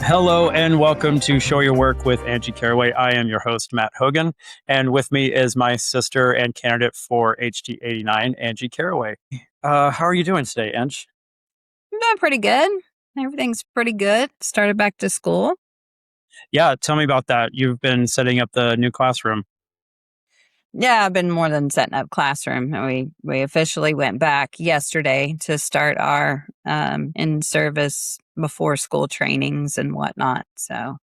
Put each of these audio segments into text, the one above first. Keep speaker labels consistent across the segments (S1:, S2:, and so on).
S1: Hello and welcome to Show Your Work with Angie Caraway. I am your host, Matt Hogan, and with me is my sister and candidate for HT89, Angie Caraway. How are you doing today, Ange?
S2: I'm doing pretty good. Everything's pretty good. Started back to school.
S1: Yeah, tell me about that. You've been setting up the new classroom.
S2: Yeah, I've been more than setting up classroom. We officially went back yesterday to start our in-service before school trainings and whatnot. So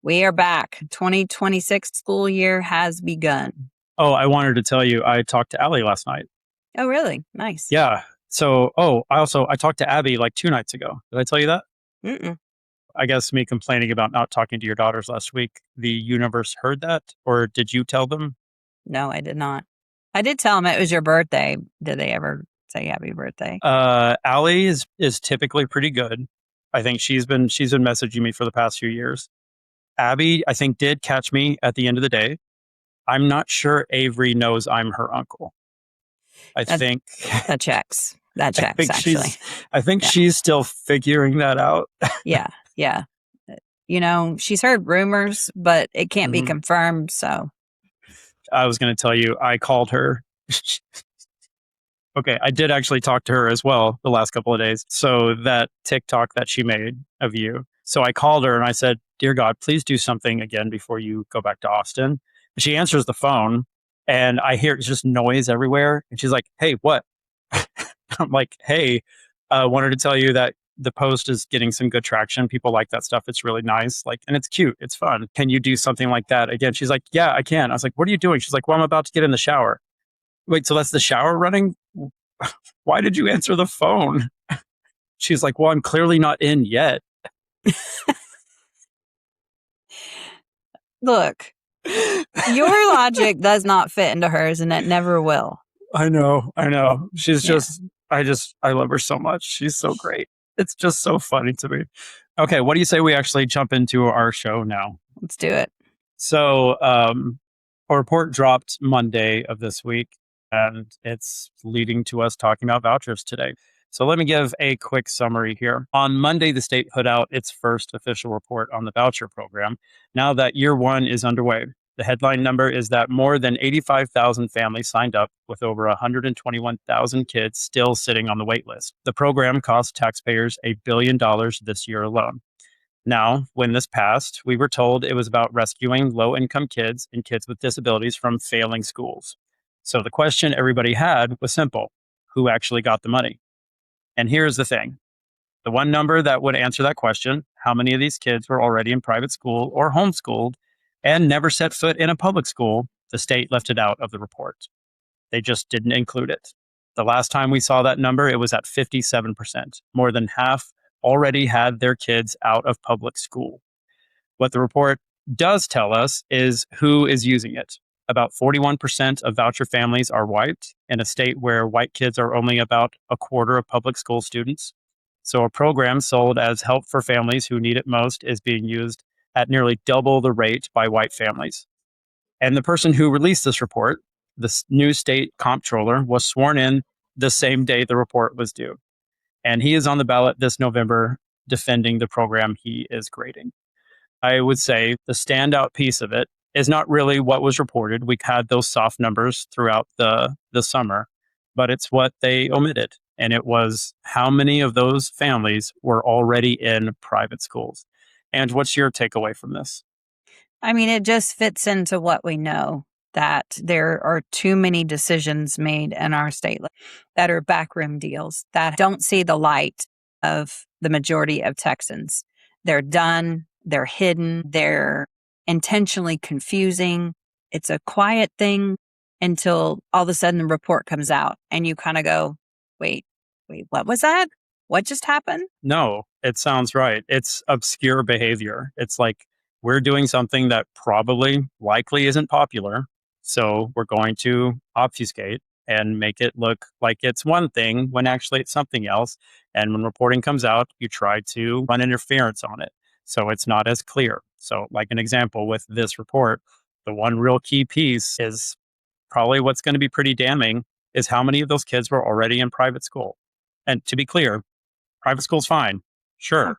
S2: we are back. 2026 school year has begun.
S1: Oh, I wanted to tell you, I talked to Allie last night.
S2: Oh, really? Nice.
S1: Yeah. So, I talked to Abby like 2 nights ago. Did I tell you that?
S2: Mm-mm.
S1: I guess me complaining about not talking to your daughters last week, the universe heard that, or did you tell them?
S2: No, I did not. I did tell them it was your birthday. Did they ever say happy birthday?
S1: Allie is typically pretty good. I think she's been messaging me for the past few years. Abby, I think, did catch me at the end of the day. I'm not sure Avery knows I'm her uncle. I
S2: That,
S1: think
S2: that checks. That
S1: I
S2: checks,
S1: think
S2: actually. Yeah.
S1: she's still figuring that out.
S2: Yeah. Yeah. She's heard rumors, but it can't be
S1: Mhm.
S2: confirmed. So,
S1: I was going to tell you, I called her. Okay, I did actually talk to her as well the last couple of days. So that TikTok that she made of you. So I called her and I said, "Dear God, please do something again before you go back to Austin." And she answers the phone and I hear just noise everywhere. And she's like, "Hey, what?" I'm like, "Hey, wanted to tell you that the post is getting some good traction. People like that stuff. It's really nice. Like, and it's cute. It's fun. Can you do something like that again?" She's like, "Yeah, I can." I was like, "What are you doing?" She's like, "Well, I'm about to get in the shower." Wait, so that's the shower running? Why did you answer the phone? She's like, "Well, I'm clearly not in yet."
S2: look, your logic does not fit into hers, and it never will.
S1: I know. She's
S2: Yeah.
S1: just, I love her so much. She's so great. It's just so funny to me. Okay, what do you say we actually jump into our show now?
S2: Let's do it.
S1: So, a report dropped Monday of this week, and it's leading to us talking about vouchers today. So, let me give a quick summary here. On Monday, the state put out its first official report on the voucher program. Now that year one is underway, the headline number is that more than 85,000 families signed up, with over 121,000 kids still sitting on the wait list. The program cost taxpayers $1 billion this year alone. Now, when this passed, we were told it was about rescuing low income kids and kids with disabilities from failing schools. So the question everybody had was simple: who actually got the money? And here's the thing: the one number that would answer that question, how many of these kids were already in private school or homeschooled and never set foot in a public school, the state left it out of the report. They just didn't include it. The last time we saw that number, it was at 57%. More than half already had their kids out of public school. What the report does tell us is who is using it. About 41% of voucher families are white in a state where white kids are only about a quarter of public school students. So a program sold as help for families who need it most is being used at nearly double the rate by white families. And the person who released this report, the new state comptroller, was sworn in the same day the report was due. And he is on the ballot this November defending the program he is grading. I would say the standout piece of it is not really what was reported. We had those soft numbers throughout the summer, but it's what they omitted. And it was how many of those families were already in private schools. And what's your takeaway from this?
S2: I mean, it just fits into what we know, that there are too many decisions made in our state that are backroom deals that don't see the light of the majority of Texans. They're done, they're hidden, they're intentionally confusing. It's a quiet thing until all of a sudden the report comes out and you kind of go, wait, what was that? What just happened?
S1: No, it sounds right. It's obscure behavior. It's like we're doing something that probably likely isn't popular. So we're going to obfuscate and make it look like it's one thing when actually it's something else. And when reporting comes out, you try to run interference on it. So it's not as clear. So, like an example with this report, the one real key piece is probably what's going to be pretty damning is how many of those kids were already in private school. And to be clear, private school's fine.
S2: Yeah.
S1: Sure.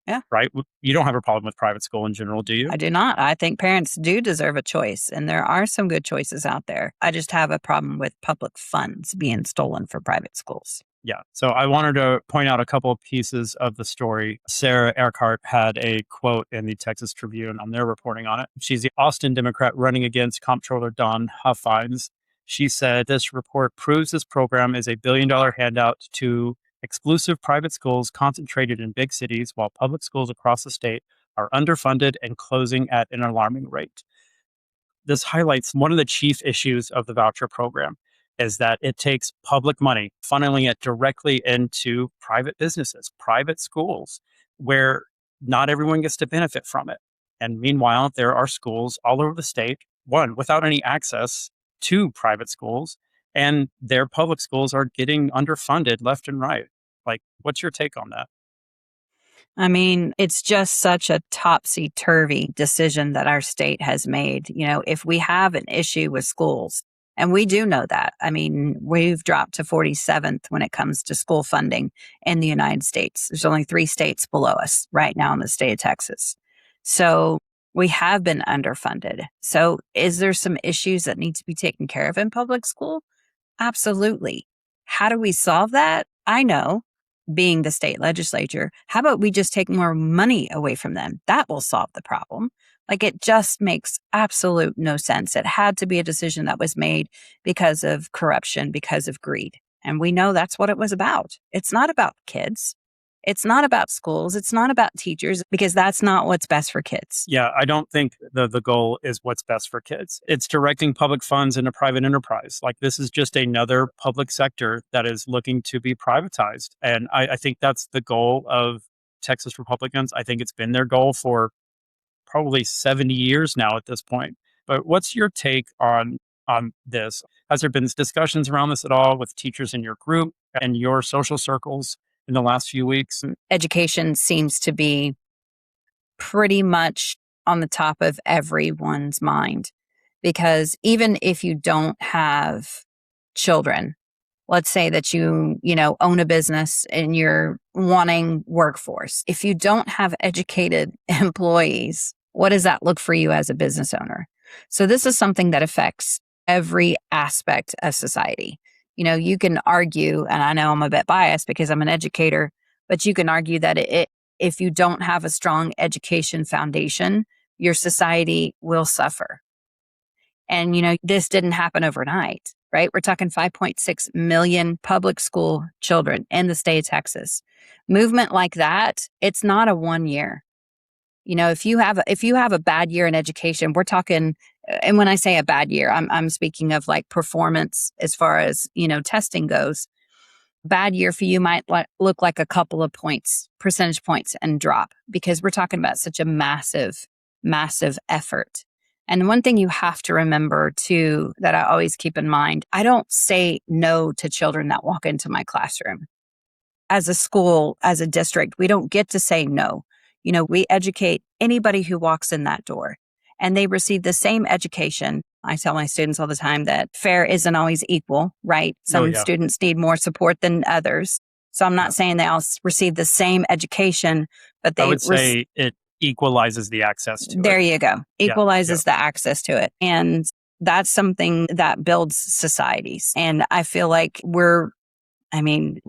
S2: Yeah.
S1: Right? You don't have a problem with private school in general, do you?
S2: I do not. I think parents do deserve a choice, and there are some good choices out there. I just have a problem with public funds being stolen for private schools.
S1: Yeah. So I wanted to point out a couple of pieces of the story. Sarah Earhart had a quote in the Texas Tribune on their reporting on it. She's the Austin Democrat running against Comptroller Don Huffines. She said, "This report proves this program is a $1 billion handout to exclusive private schools concentrated in big cities, while public schools across the state are underfunded and closing at an alarming rate." This highlights one of the chief issues of the voucher program is that it takes public money, funneling it directly into private businesses, private schools, where not everyone gets to benefit from it. And meanwhile, there are schools all over the state, one, without any access to private schools, and their public schools are getting underfunded left and right. Like, what's your take on that?
S2: I mean, it's just such a topsy turvy decision that our state has made. If we have an issue with schools, and we do know that, I mean, we've dropped to 47th when it comes to school funding in the United States. There's only 3 states below us right now in the state of Texas. So we have been underfunded. So is there some issues that need to be taken care of in public school? Absolutely. How do we solve that? I know, being the state legislature, how about we just take more money away from them? That will solve the problem. Like, it just makes absolute no sense. It had to be a decision that was made because of corruption, because of greed. And we know that's what it was about. It's not about kids. It's not about schools. It's not about teachers, because that's not what's best for kids.
S1: Yeah, I don't think the goal is what's best for kids. It's directing public funds into private enterprise. Like, this is just another public sector that is looking to be privatized. And I think that's the goal of Texas Republicans. I think it's been their goal for probably 70 years now at this point. But what's your take on this? Has there been discussions around this at all with teachers in your group and your social circles in the last few weeks?
S2: Education seems to be pretty much on the top of everyone's mind, because even if you don't have children, let's say that you own a business and you're wanting workforce. If you don't have educated employees, what does that look for you as a business owner? So this is something that affects every aspect of society. You can argue, and I know I'm a bit biased because I'm an educator, but you can argue that if you don't have a strong education foundation, your society will suffer. And, this didn't happen overnight, right? We're talking 5.6 million public school children in the state of Texas. Movement like that, it's not a 1 year. If you have a bad year in education, we're talking, and when I say a bad year, I'm speaking of like performance as far as, testing goes. Bad year for you might look like a couple of percentage points, and drop, because we're talking about such a massive, massive effort. And one thing you have to remember too, that I always keep in mind, I don't say no to children that walk into my classroom. As a school, as a district, we don't get to say no. We educate anybody who walks in that door, and they receive the same education. I tell my students all the time that fare isn't always equal, right? Some students need more support than others. So I'm not saying they all receive the same education, but they
S1: I would say it equalizes the access to it.
S2: There you go. Equalizes the access to it. And that's something that builds societies. And I feel like we're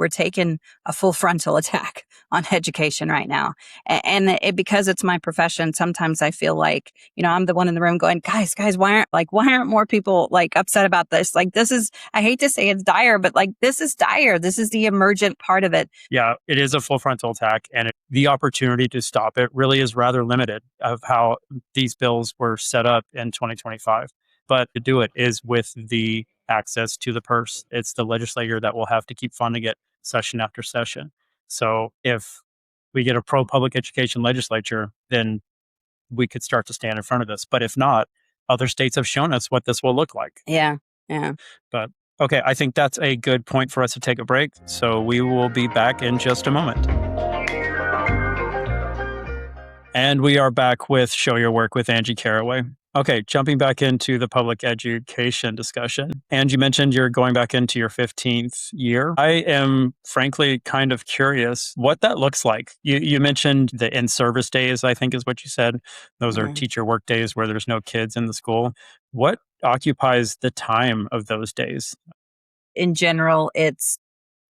S2: taking a full frontal attack on education right now. And because it's my profession, sometimes I feel like, I'm the one in the room going, guys, why aren't more people like upset about this? Like, this is, I hate to say it's dire, but like, this is dire. This is the emergent part of it.
S1: Yeah, it is a full frontal attack, and the opportunity to stop it really is rather limited of how these bills were set up in 2025. But to do it is with the access to the purse. It's the legislator that will have to keep funding it session after session. So if we get a pro public education legislature, then we could start to stand in front of this. But if not, other states have shown us what this will look like.
S2: Yeah. Yeah.
S1: But okay, I think that's a good point for us to take a break. So we will be back in just a moment. And we are back with Show Your Work with Angie Caraway. Okay, jumping back into the public education discussion. And you mentioned you're going back into your 15th year. I am frankly kind of curious what that looks like. You mentioned the in-service days, I think is what you said. Those are
S2: Mm.
S1: teacher work days where there's no kids in the school. What occupies the time of those days?
S2: In general, it's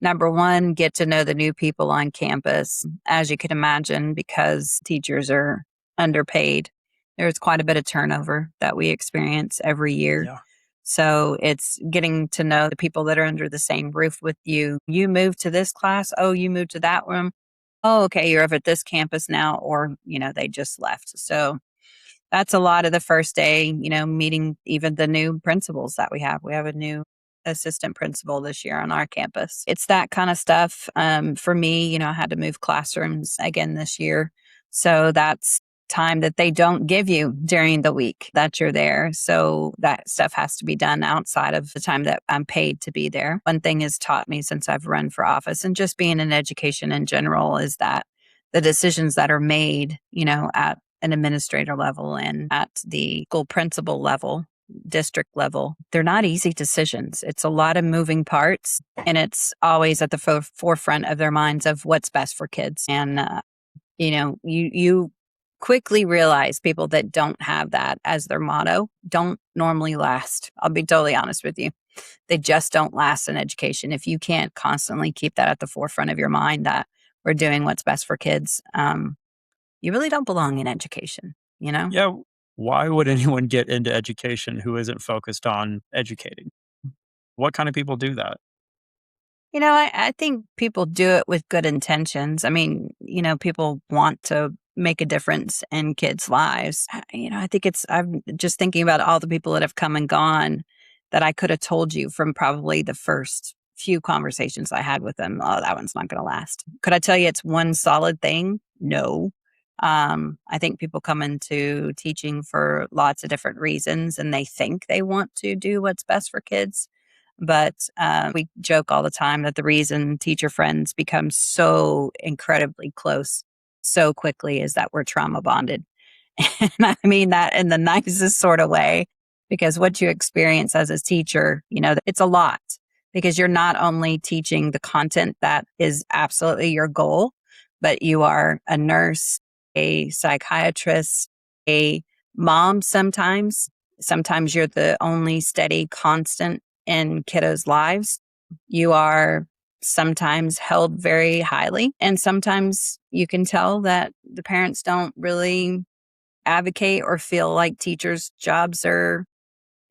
S2: number one, get to know the new people on campus. As you can imagine, because teachers are underpaid, there's quite a bit of turnover that we experience every year.
S1: Yeah.
S2: So it's getting to know the people that are under the same roof with you. You moved to this class. Oh, you moved to that room. Oh, okay. You're over at this campus now, or, they just left. So that's a lot of the first day, meeting even the new principals that we have. We have a new assistant principal this year on our campus. It's that kind of stuff. For me, I had to move classrooms again this year. So that's time that they don't give you during the week that you're there. So that stuff has to be done outside of the time that I'm paid to be there. One thing has taught me since I've run for office and just being in education in general is that the decisions that are made, at an administrator level and at the school principal level, district level, they're not easy decisions. It's a lot of moving parts, and it's always at the forefront of their minds of what's best for kids. And you quickly realize people that don't have that as their motto don't normally last. I'll be totally honest with you. They just don't last in education if you can't constantly keep that at the forefront of your mind that we're doing what's best for kids. You really don't belong in education, you know?
S1: Yeah. Why would anyone get into education who isn't focused on educating? What kind of people do that?
S2: I think people do it with good intentions. I mean, people want to make a difference in kids' lives. I think I'm just thinking about all the people that have come and gone that I could have told you from probably the first few conversations I had with them. Oh, that one's not going to last. Could I tell you it's one solid thing? No. I think people come into teaching for lots of different reasons and they think they want to do what's best for kids. But we joke all the time that the reason teacher friends become so incredibly close so quickly is that we're trauma bonded. And I mean that in the nicest sort of way, because what you experience as a teacher, it's a lot because you're not only teaching the content that is absolutely your goal, but you are a nurse, a psychiatrist, a mom sometimes. Sometimes you're the only steady constant in kiddos' lives. You are sometimes held very highly, and sometimes you can tell that the parents don't really advocate or feel like teachers' jobs are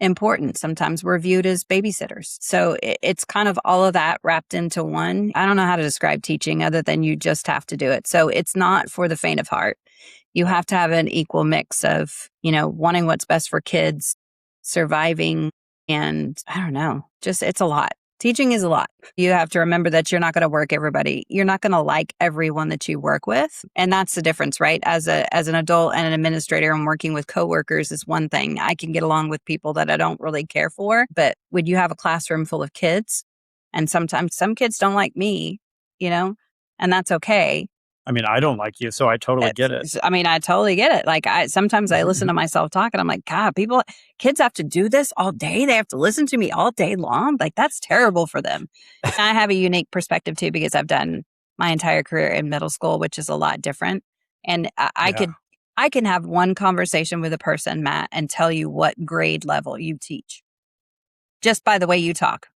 S2: important. Sometimes we're viewed as babysitters. So it's kind of all of that wrapped into one. I don't know how to describe teaching other than you just have to do it. So it's not for the faint of heart. You have to have an equal mix of, wanting what's best for kids, surviving, and I don't know, just it's a lot. Teaching is a lot. You have to remember that you're not going to work everybody. You're not going to like everyone that you work with. And that's the difference, right? As an adult and an administrator and working with coworkers is one thing. I can get along with people that I don't really care for. But when you have a classroom full of kids, and sometimes some kids don't like me, and that's okay.
S1: I mean, I don't like you, so I totally get it.
S2: I mean, I totally get it. Like sometimes I listen to myself talk and I'm like, God, kids have to do this all day. They have to listen to me all day long. Like that's terrible for them. And I have a unique perspective too, because I've done my entire career in middle school, which is a lot different. And
S1: Yeah.
S2: I can have one conversation with a person, Matt, and tell you what grade level you teach just by the way you talk.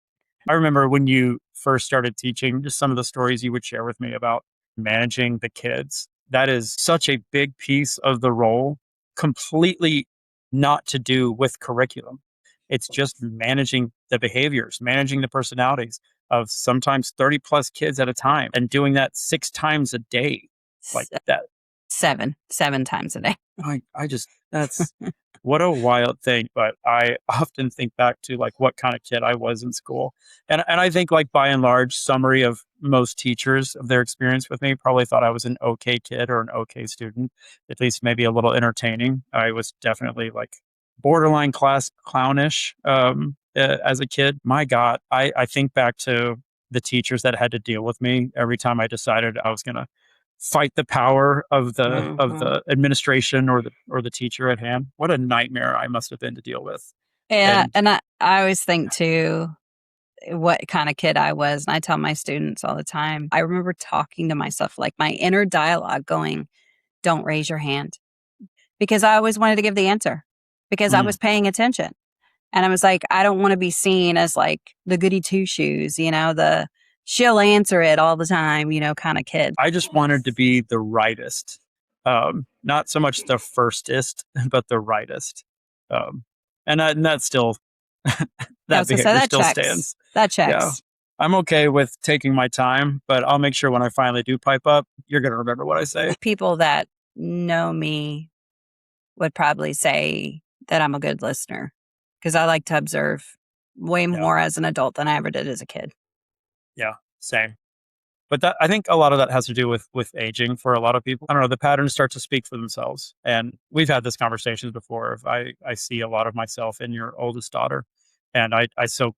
S1: I remember when you first started teaching, just some of the stories you would share with me about managing the kids. That is such a big piece of the role, completely not to do with curriculum. It's just managing the behaviors, managing the personalities of sometimes 30 plus kids at a time and doing that 6 times a day like that.
S2: Seven times a day.
S1: That's what a wild thing. But I often think back to like what kind of kid I was in school. And I think like by and large, summary of most teachers of their experience with me probably thought I was an okay kid or an okay student, at least maybe a little entertaining. I was definitely like borderline class clownish as a kid. My God, I think back to the teachers that had to deal with me every time I decided I was going to fight the power of
S2: Mhm.
S1: the administration or the teacher at hand. What a nightmare I must have been to deal with.
S2: Yeah,
S1: And
S2: and I always think too what kind of kid I was, and I tell my students all the time. I remember talking to myself, like my inner dialogue going, "Don't raise your hand," because I always wanted to give the answer because I
S1: mm,
S2: was paying attention. And I was like, I don't want to be seen as like the goody two shoes, the she'll answer it all the time, kind of kid.
S1: I just wanted to be the rightest, not so much the firstest, but the rightest. Um, and that still
S2: Yeah, I
S1: that
S2: was gonna say
S1: behavior
S2: that
S1: still
S2: checks.
S1: stands.
S2: That
S1: Yeah,
S2: checks.
S1: I'm okay with taking my time, but I'll make sure when I finally do pipe up, you're gonna remember what I say.
S2: People that know me would probably say that I'm a good listener because I like to observe way
S1: Yeah,
S2: more as an adult than I ever did as a kid.
S1: yeah, same. But that I think a lot of that has to do with aging for a lot of people. I don't know, the patterns start to speak for themselves. And we've had this conversations before. If I see a lot of myself in your oldest daughter, and I so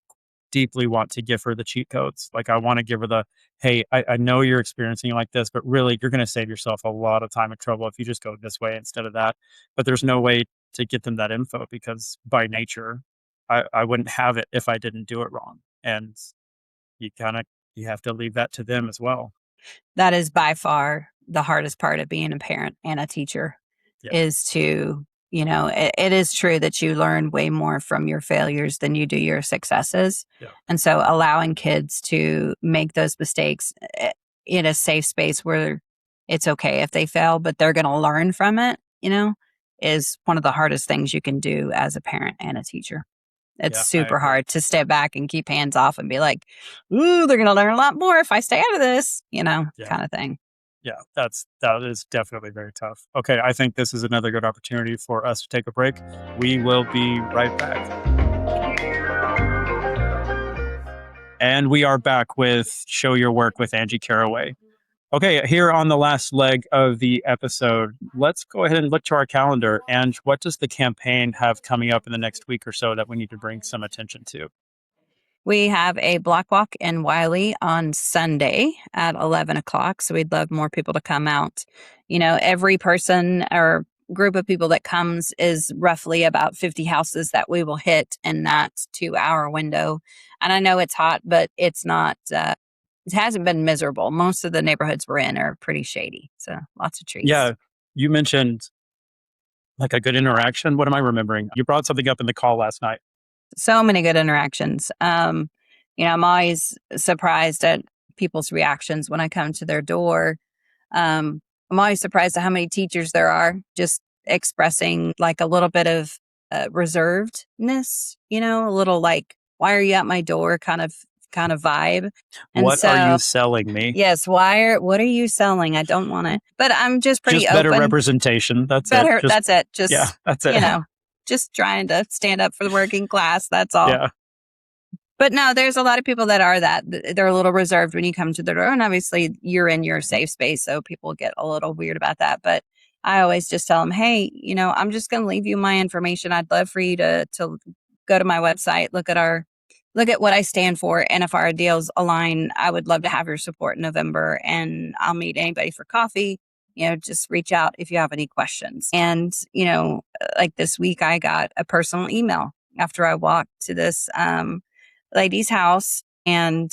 S1: deeply want to give her the cheat codes. Like I want to give her the, hey, I know you're experiencing like this, but really you're gonna save yourself a lot of time and trouble if you just go this way instead of that. But there's no way to get them that info because by nature, I wouldn't have it if I didn't do it wrong. And you kind of you have to leave that to them as well.
S2: That is by far the hardest part of being a parent and a teacher
S1: Yeah,
S2: is to, it is true that you learn way more from your failures than you do your successes.
S1: yeah,
S2: And so allowing kids to make those mistakes in a safe space where it's okay if they fail, but they're going to learn from it, is one of the hardest things you can do as a parent and a teacher. It's
S1: yeah. I
S2: super
S1: agree.
S2: hard to step back and keep hands off and be like, ooh, they're going to learn a lot more if I stay out of this,
S1: Yeah,
S2: kind of thing.
S1: yeah. That is definitely very tough. Okay, I think this is another good opportunity for us to take a break. We will be right back. And we are back with Show Your Work with Angie Caraway. Okay, here on the last leg of the episode, let's go ahead and look to our calendar. And what does the campaign have coming up in the next week or so that we need to bring some attention to?
S2: We have a block walk in Wiley on Sunday at 11 o'clock. So we'd love more people to come out. Every person or group of people that comes is roughly about 50 houses that we will hit in that 2 hour window. And I know it's hot, but it's not, it hasn't been miserable. Most of the neighborhoods we're in are pretty shady. So lots of trees.
S1: Yeah, you mentioned like a good interaction. What am I remembering? You brought something up in the call last night.
S2: So many good interactions. I'm always surprised at people's reactions when I come to their door. I'm always surprised at how many teachers there are just expressing like a little bit of reservedness, a little like, why are you at my door kind of vibe. And
S1: What are you
S2: so,
S1: selling me?
S2: yes, what are you selling? I don't want it, but I'm just pretty
S1: Just better
S2: open.
S1: representation. That's it.
S2: Better.
S1: Just
S2: That's it.
S1: yeah,
S2: Just,
S1: that's it.
S2: just trying to stand up for the working class. That's all.
S1: Yeah.
S2: But no, there's a lot of people that are that. They're a little reserved when you come to the door. And obviously, you're in your safe space. So people get a little weird about that. But I always just tell them, hey, I'm just going to leave you my information. I'd love for you to go to my website, look at what I stand for. And if our deals align, I would love to have your support in November. And I'll meet anybody for coffee. Just reach out if you have any questions. And, like this week, I got a personal email after I walked to this lady's house and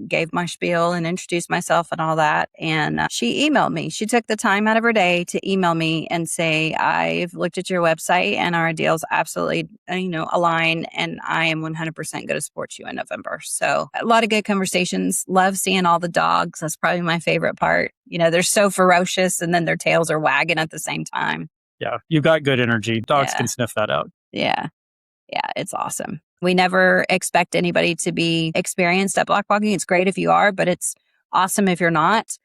S2: gave my spiel and introduced myself and all that, and she emailed me. She took the time out of her day to email me and say, I've looked at your website and our deals absolutely align, and I am 100% going to support you in November. So a lot of good conversations. Love seeing all the dogs. That's probably my favorite part. They're so ferocious and then their tails are wagging at the same time.
S1: Yeah. You got good energy. Dogs
S2: Yeah.
S1: can sniff that out.
S2: Yeah. Yeah, it's awesome. We never expect anybody to be experienced at block walking. It's great if you are, but it's awesome if you're not.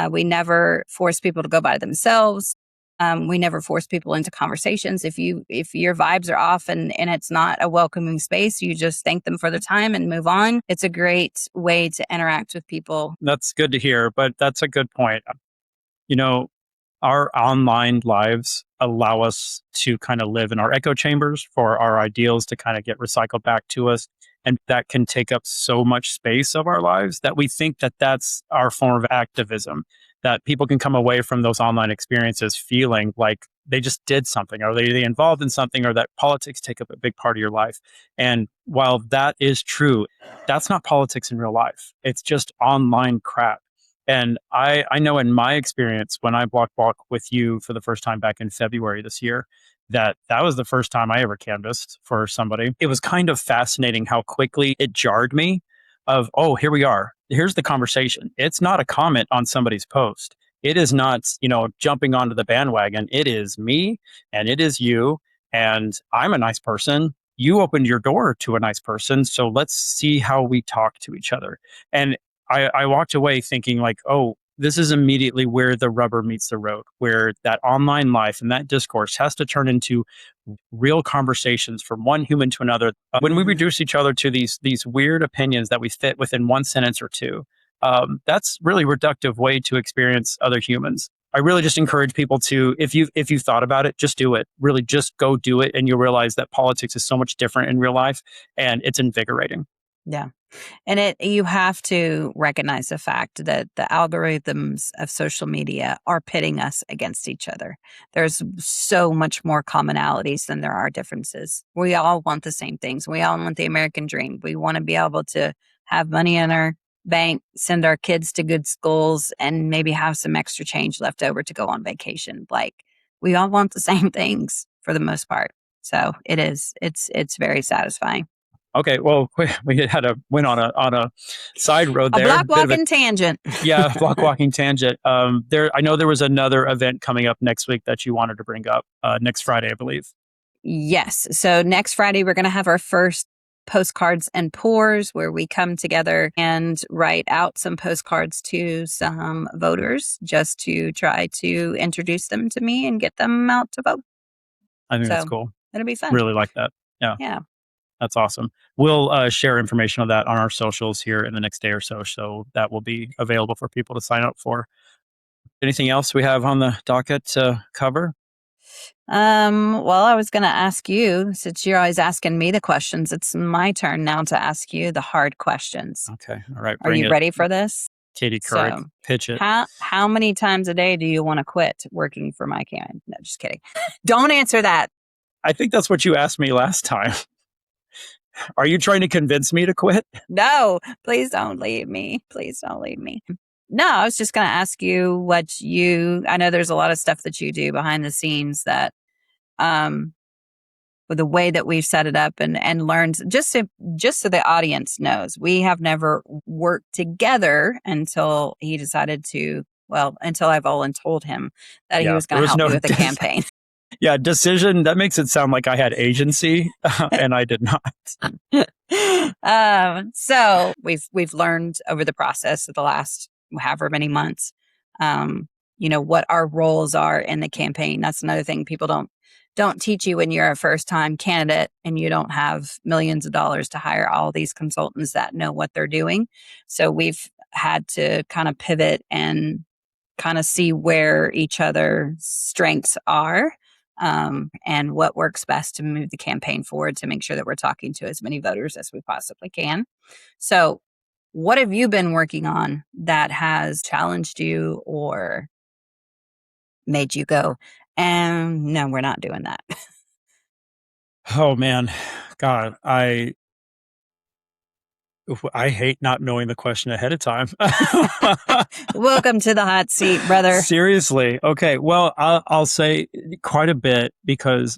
S2: We never force people to go by themselves. We never force people into conversations. If your vibes are off and it's not a welcoming space, you just thank them for their time and move on. It's a great way to interact with people.
S1: That's good to hear, but that's a good point. You know, our online lives allow us to kind of live in our echo chambers for our ideals to kind of get recycled back to us. And that can take up so much space of our lives that we think that that's our form of activism. that people can come away from those online experiences feeling like they just did something, or they involved in something, or that politics take up a big part of your life. And while that is true, that's not politics in real life. It's just online crap. And I know in my experience, when I block walk with you for the first time back in February this year, that was the first time I ever canvassed for somebody. It was kind of fascinating how quickly it jarred me of, oh, here we are. Here's the conversation. It's not a comment on somebody's post. It is not, jumping onto the bandwagon. It is me and it is you. And I'm a nice person. You opened your door to a nice person. So let's see how we talk to each other. And I walked away thinking like, oh, this is immediately where the rubber meets the road, where that online life and that discourse has to turn into real conversations from one human to another. When we reduce each other to these weird opinions that we fit within one sentence or two, that's really reductive way to experience other humans. I really just encourage people to, if you've thought about it, just do it. Really, just go do it, and you'll realize that politics is so much different in real life, and it's invigorating.
S2: Yeah. And you have to recognize the fact that the algorithms of social media are pitting us against each other. There's so much more commonalities than there are differences. We all want the same things. We all want the American dream. We want to be able to have money in our bank, send our kids to good schools, and maybe have some extra change left over to go on vacation. Like, we all want the same things for the most part. So it's very satisfying.
S1: Okay, well, we went on a side road
S2: A
S1: there.
S2: block walking tangent.
S1: Yeah, block walking tangent. I know there was another event coming up next week that you wanted to bring up next Friday, I believe.
S2: Yes. So next Friday, we're going to have our first postcards and pours where we come together and write out some postcards to some voters just to try to introduce them to me and get them out to vote.
S1: I think that's cool.
S2: It'll be fun.
S1: Really like that. Yeah.
S2: Yeah.
S1: That's awesome. We'll share information of that on our socials here in the next day or so. So that will be available for people to sign up for. Anything else we have on the docket to cover?
S2: Well, I was going to ask you, since you're always asking me the questions, it's my turn now to ask you the hard questions.
S1: Okay. All right.
S2: Are you ready for this?
S1: Katie Couric,
S2: So,
S1: pitch it.
S2: How many times a day do you want to quit working for my campaign? No, just kidding. Don't answer that.
S1: I think that's what you asked me last time. Are you trying to convince me to quit?
S2: No, please don't leave me. Please don't leave me. No, I was just going to ask you I know there's a lot of stuff that you do behind the scenes that, with the way that we've set it up and learned, just so the audience knows, we have never worked together until he decided to, until I told him that he was going to help me with the campaign.
S1: Yeah, decision. That makes it sound like I had agency, and I did not.
S2: So we've learned over the process of the last however many months, what our roles are in the campaign. That's another thing people don't teach you when you're a first time candidate and you don't have millions of dollars to hire all these consultants that know what they're doing. So we've had to kind of pivot and kind of see where each other's strengths are. And what works best to move the campaign forward to make sure that we're talking to as many voters as we possibly can. So what have you been working on that has challenged you or made you go, no, we're not doing that?
S1: Oh man, God, I hate not knowing the question ahead of time.
S2: Welcome to the hot seat, brother.
S1: Seriously. Okay. Well, I'll say quite a bit because,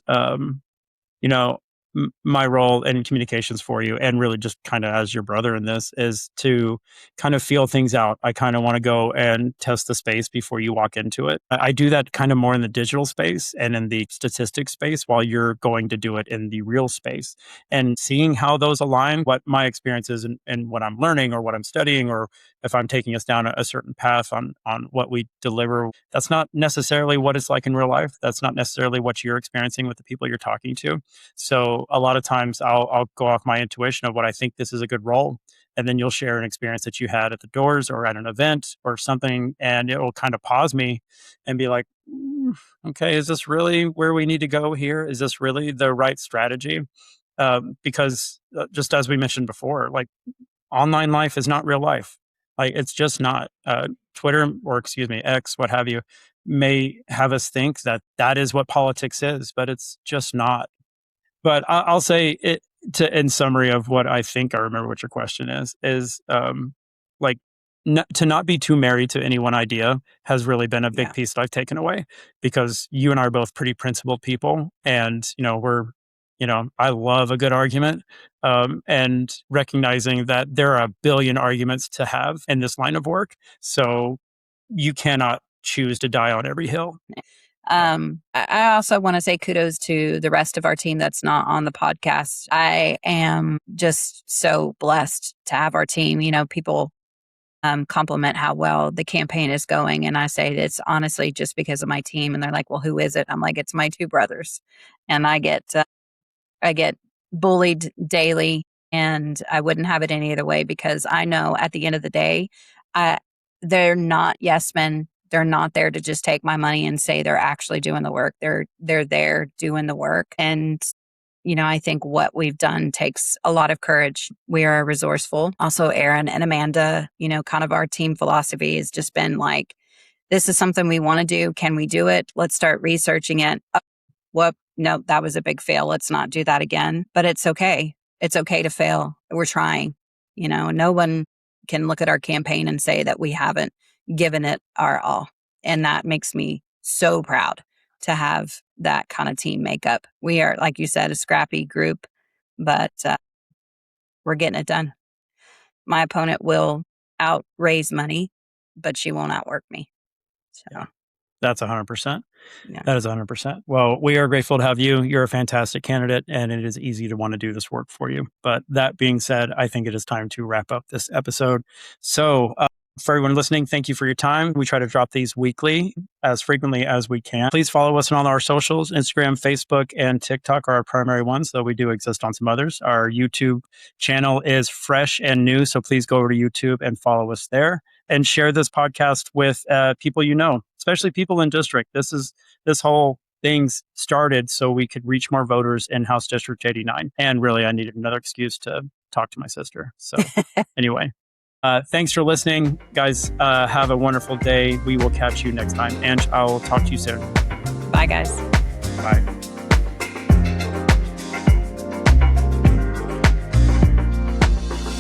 S1: my role in communications for you, and really just kind of as your brother in this, is to kind of feel things out. I kind of want to go and test the space before you walk into it. I do that kind of more in the digital space and in the statistics space, while you're going to do it in the real space, and seeing how those align, what my experience is and what I'm learning or what I'm studying, or if I'm taking us down a certain path on what we deliver. That's not necessarily what it's like in real life. That's not necessarily what you're experiencing with the people you're talking to. So a lot of times I'll go off my intuition of what I think this is a good role. And then you'll share an experience that you had at the doors or at an event or something. And it will kind of pause me and be like, okay, is this really where we need to go here? Is this really the right strategy? Because just as we mentioned before, like, online life is not real life. Like, it's just not. Twitter, or excuse me, X, what have you, may have us think that that is what politics is, but it's just not. But I'll say it in summary of what I think I remember what your question is like to not be too married to any one idea has really been a big
S2: Yeah.
S1: piece that I've taken away, because you and I are both pretty principled people, and I love a good argument, and recognizing that there are a billion arguments to have in this line of work, so you cannot choose to die on every hill.
S2: I also want to say kudos to the rest of our team that's not on the podcast. I am just so blessed to have our team. People compliment how well the campaign is going, and I say it's honestly just because of my team. And they're like, "Well, who is it?" I'm like, "It's my two brothers," and I get bullied daily, and I wouldn't have it any other way, because I know at the end of the day, I they're not yes men. They're not there to just take my money and say they're actually doing the work. They're there doing the work. And I think what we've done takes a lot of courage. We are resourceful. Also, Aaron and Amanda, kind of our team philosophy has just been like, this is something we want to do. Can we do it? Let's start researching it. Whoop, no, that was a big fail. Let's not do that again. But it's okay. It's okay to fail. We're trying. No one can look at our campaign and say that we haven't given it our all. And that makes me so proud to have that kind of team makeup. We are, like you said, a scrappy group, but we're getting it done. My opponent will outraise money, but she won't outwork me. So,
S1: That's 100%.
S2: yeah.
S1: That is 100%. Well, we are grateful to have you. You're a fantastic candidate, and it is easy to want to do this work for you. But that being said, I think it is time to wrap up this episode. So, for everyone listening, thank you for your time. We try to drop these weekly as frequently as we can. Please follow us on all our socials. Instagram, Facebook, and TikTok are our primary ones, though we do exist on some others. Our YouTube channel is fresh and new, so please go over to YouTube and follow us there, and share this podcast with people especially people in district. This whole thing's started so we could reach more voters in House District 89. And really, I needed another excuse to talk to my sister. So anyway, thanks for listening, guys. Have a wonderful day. We will catch you next time. And I'll talk to you soon.
S2: Bye, guys.
S1: Bye.